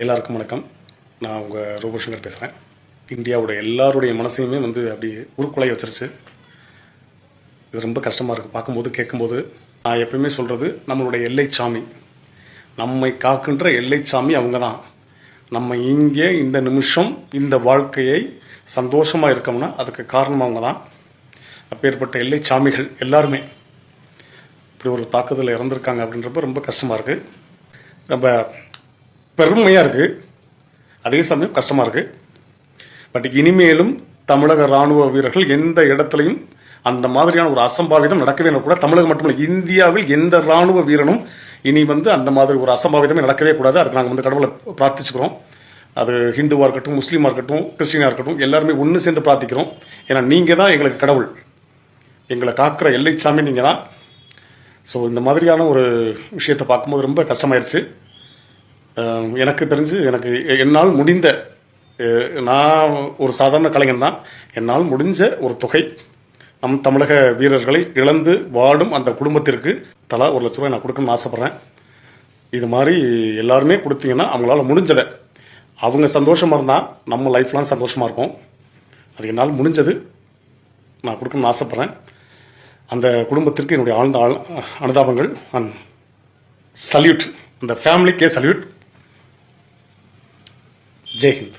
எல்லாருக்கும் வணக்கம். நான் உங்கள் ரோபோசங்கர் பேசுகிறேன். இந்தியாவோட எல்லாருடைய மனசையுமே அப்படி உருக்குலை வச்சிருச்சு. இது ரொம்ப கஷ்டமாக இருக்குது பார்க்கும்போது, கேட்கும்போது. நான் எப்பயுமே சொல்கிறது, நம்மளுடைய எல்லை சாமி, நம்மை காக்கின்ற எல்லை சாமி அவங்க தான். நம்ம இங்கே இந்த நிமிஷம் இந்த வாழ்க்கையை சந்தோஷமாக இருக்கோம்னா அதுக்கு காரணம் அவங்க தான். அப்பேற்பட்ட எல்லை சாமிகள் எல்லாருமே இப்படி ஒரு தாக்குதலில் இறந்துருக்காங்க அப்படின்றப்ப ரொம்ப கஷ்டமாக இருக்குது. ரொம்ப பெருமையாக இருக்குது, அதே சமயம் கஷ்டமாக இருக்குது. பட் இனிமேலும் தமிழக இராணுவ வீரர்கள் எந்த இடத்துலையும் அந்த மாதிரியான ஒரு அசம்பாவிதம் நடக்கவே கூட. தமிழகம் மட்டுமல்ல, இந்தியாவில் எந்த இராணுவ வீரனும் இனி அந்த மாதிரி ஒரு அசம்பாவிதமே நடக்கவே கூடாது. அதுக்கு நாங்கள் கடவுளை பிரார்த்திச்சுக்கிறோம். அது ஹிந்துவாக இருக்கட்டும், முஸ்லீமாக இருக்கட்டும், கிறிஸ்டினாக இருக்கட்டும், எல்லாருமே ஒன்று சேர்ந்து பிரார்த்திக்கிறோம். ஏன்னா நீங்கள் தான் எங்களுக்கு கடவுள், எங்களை காக்கிற எல்லை சாமி நீங்கள் தான். ஸோ இந்த மாதிரியான ஒரு விஷயத்தை பார்க்கும்போது ரொம்ப கஷ்டமாயிருச்சு. எனக்கு தெரிஞ்சு என்னால் முடிந்த, நான் ஒரு சாதாரண கலைஞன் தான், என்னால் முடிஞ்ச ஒரு தொகை நம் தமிழக வீரர்களை இழந்து வாடும் அந்த குடும்பத்திற்கு தலா 1 லட்ச ரூபாய் நான் கொடுக்கணும்னு ஆசைப்பட்றேன். இது மாதிரி எல்லாருமே கொடுத்தீங்கன்னா அவங்களால முடிஞ்சதை, அவங்க சந்தோஷமாக இருந்தால் நம்ம லைஃப்லாம் சந்தோஷமாக இருக்கும். அது என்னால் முடிஞ்சது நான் கொடுக்கணும்னு ஆசைப்பட்றேன். அந்த குடும்பத்திற்கு என்னுடைய ஆழ்ந்த அனுதாபங்கள். அண்ட் சல்யூட், அந்த ஃபேமிலிக்கே சல்யூட். ஜெய் ஹிந்த்.